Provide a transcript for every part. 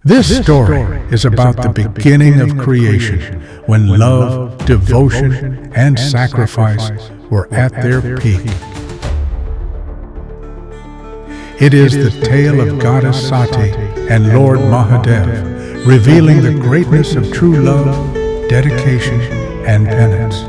This story is about the beginning of creation, when love, devotion, and sacrifice were at their peak. It is the tale of Goddess Sati and Lord Mahadev, revealing the greatness of true love, dedication, and penance.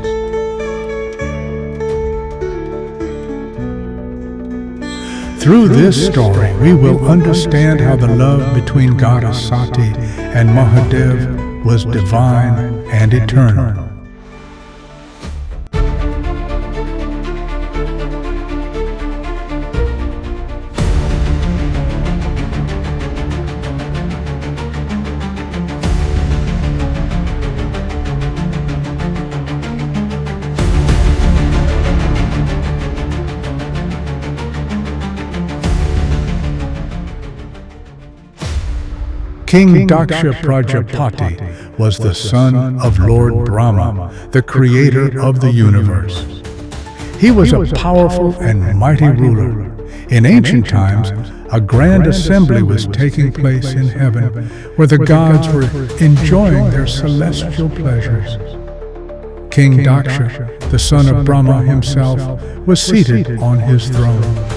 Through this story, we will understand how the love between Goddess Sati and Mahadev was divine and eternal. King Daksha Prajapati was the son of Lord Brahma, the creator of the universe. He was a powerful and mighty ruler. In ancient times, a grand assembly was taking place in heaven, where the gods were enjoying their celestial pleasures. King Daksha, the son of Brahma himself, was seated on his throne.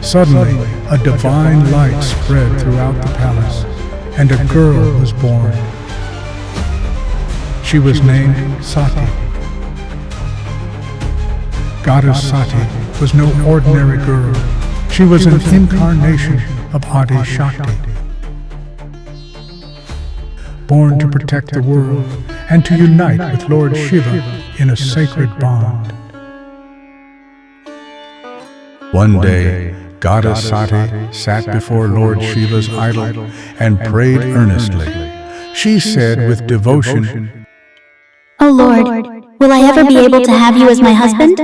Suddenly, a divine light spread throughout the palace, and a girl was born. She was named Sati. Goddess Sati was no ordinary girl. She was an incarnation of Adi Shakti, born to protect the world and to unite with Lord Shiva in a sacred bond. One day, Goddess Sati sat before Lord Shiva's idol and prayed earnestly. She said with devotion, "O Lord, will I ever be able to have you as my husband?"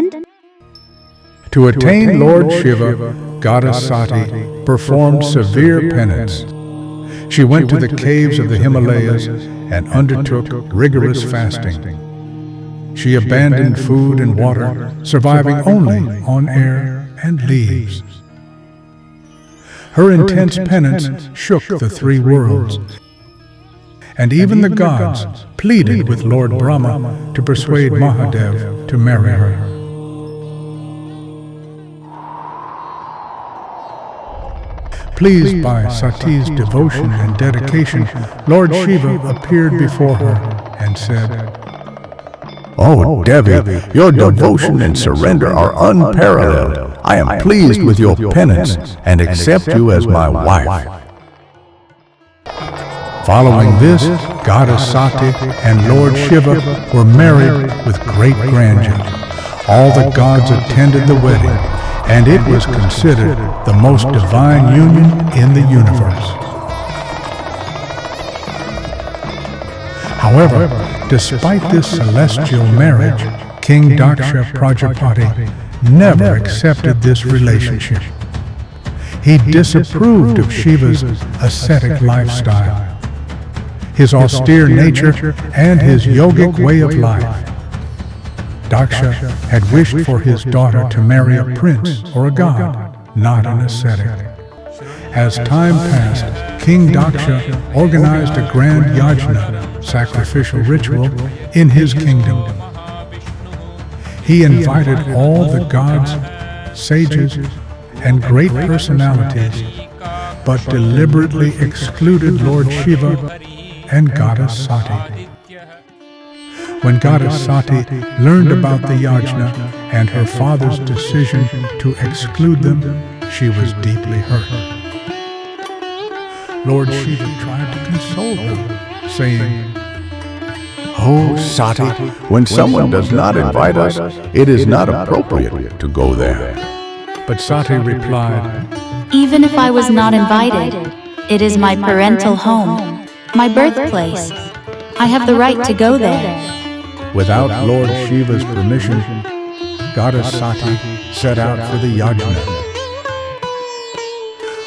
To attain Lord Shiva, Goddess Sati performed severe penance. She went to the caves of the Himalayas and undertook rigorous fasting. She abandoned food and water, surviving only on air and leaves. Her intense penance shook the three worlds, and even the gods pleaded with Lord Brahma to persuade Mahadev to marry her. Pleased by Sati's devotion and dedication, Lord Shiva appeared before her and said, "Oh, Devi, your devotion and surrender are unparalleled. I am pleased with your penance and accept you as my wife." Following this, Goddess Sati and Lord Shiva were married with great grandeur. All the gods attended the wedding, and it was considered the most divine union in the universe. However, despite this celestial marriage, King Daksha Prajapati never accepted this relationship. He disapproved of Shiva's ascetic lifestyle, his austere nature, and his yogic way of life. Daksha had wished for his daughter to marry a prince or a god, not an ascetic. As time passed, King Daksha organized a grand yajna, sacrificial ritual, in his kingdom. He invited all the gods, sages, and great personalities, but deliberately excluded Lord Shiva and Goddess Sati. When Goddess Sati learned about the yajna and her father's decision to exclude them, she was deeply hurt. Lord Shiva tried to console her, saying, "Oh, Sati, when someone does not invite us, it is not appropriate to go there." But Sati replied, "Even if I was not invited, it is my parental home, my birthplace. I have the right to go there." Without Lord Shiva's permission, Goddess Sati set out for the yajna.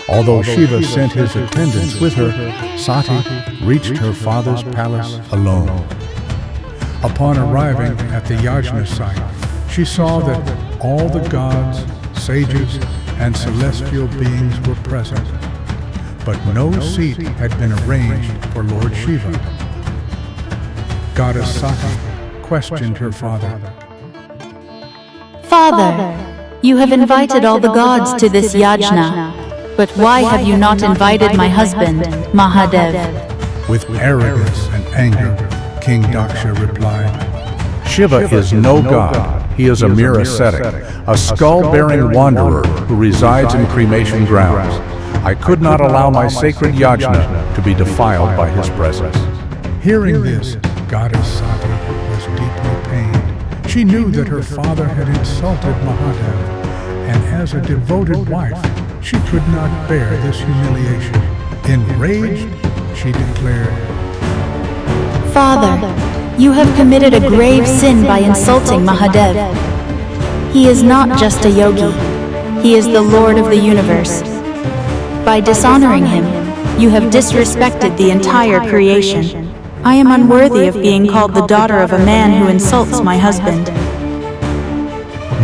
Although Shiva sent his attendants with her, Sati reached her father's palace alone. Upon arriving at the yajna site, she saw that all the gods, sages, and celestial beings were present. but no seat had been arranged for Lord Shiva. Goddess Sati questioned her father. Father, you have invited all the gods to this yajna, but why have you not invited my husband, Mahadev? With arrogance and anger, King Daksha replied, Shiva is no god. He is a mere ascetic, a skull-bearing wanderer who resides in cremation grounds. I could not allow my sacred yajna to be defiled by his presence. Hearing this, Goddess Sati was deeply pained. She knew that her father had insulted Mahadev, and as a devoted wife, she could not bear this humiliation. Enraged, she declared, Father, you have committed a grave sin by insulting Mahadev. He is not just a yogi. He is the Lord of the universe. By dishonoring him, you have disrespected the entire creation. I am unworthy of being called the daughter of a man who insults my husband.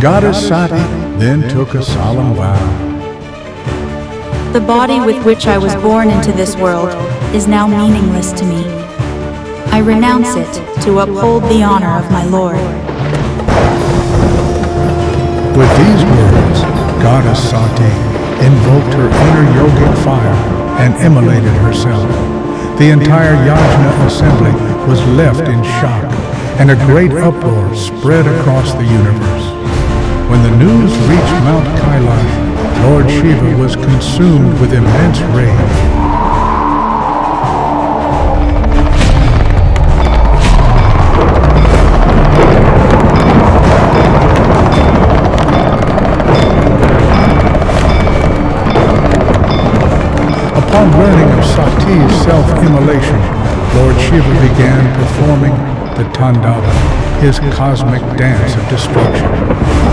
Goddess Sati then took a solemn vow. The body with which I was born into this world is now meaningless to me. I renounce it to uphold the honor of my Lord. With these words, Goddess Sati invoked her inner yogic fire and immolated herself. The entire yajna assembly was left in shock, and a great uproar spread across the universe. When the news reached Mount Kailash, Lord Shiva was consumed with immense rage. Upon learning of Sati's self-immolation, Lord Shiva began performing the Tandava, his cosmic dance of destruction.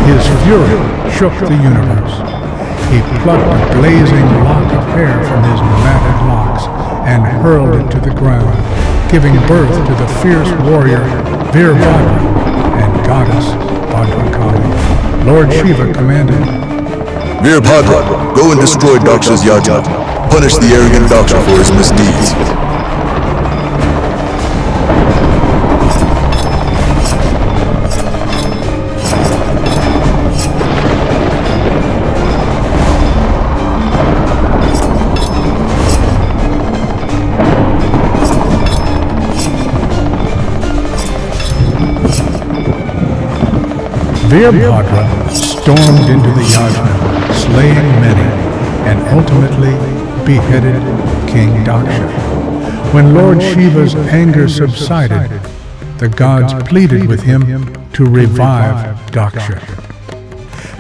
His fury shook the universe. He plucked a blazing lock of hair from his matted locks and hurled it to the ground, giving birth to the fierce warrior Veerbhadra and goddess Bhadrakali. Lord Shiva commanded, Veerbhadra, go and destroy Daksha's yajna. Punish the arrogant Daksha for his misdeeds. Veerbhadra stormed into the yajna, slaying many, and ultimately beheaded King Daksha. When Lord Shiva's anger subsided, the gods pleaded with him to revive Daksha.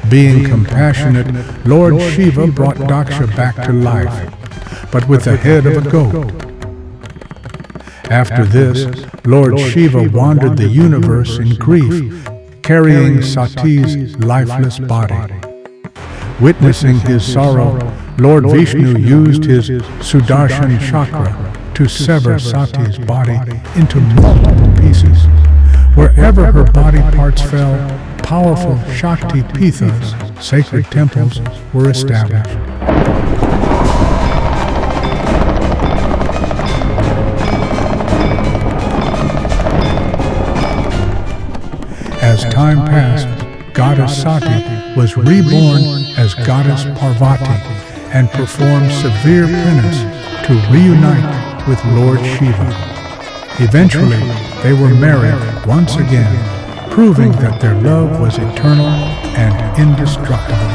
Being compassionate, Lord Shiva brought Daksha back to life, but with the head of a goat. After this, Lord Shiva wandered the universe in grief, carrying Sati's lifeless body. Witnessing his sorrow, Lord Vishnu used his Sudarshan chakra to sever Sati's body into multiple pieces. Wherever her body parts fell, powerful Shakti Pithas, sacred temples, were established. As time passed, Goddess Sati was reborn as Goddess Parvati and performed severe penance to reunite with Lord Shiva. Eventually, they were married once again, proving that their love was eternal and indestructible.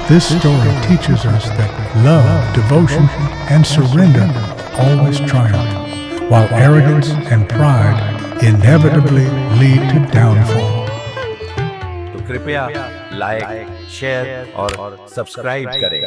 This story teaches us that love, devotion, and surrender always triumph, while arrogance and pride inevitably lead to downfall. तो कृपया like, share और subscribe करें।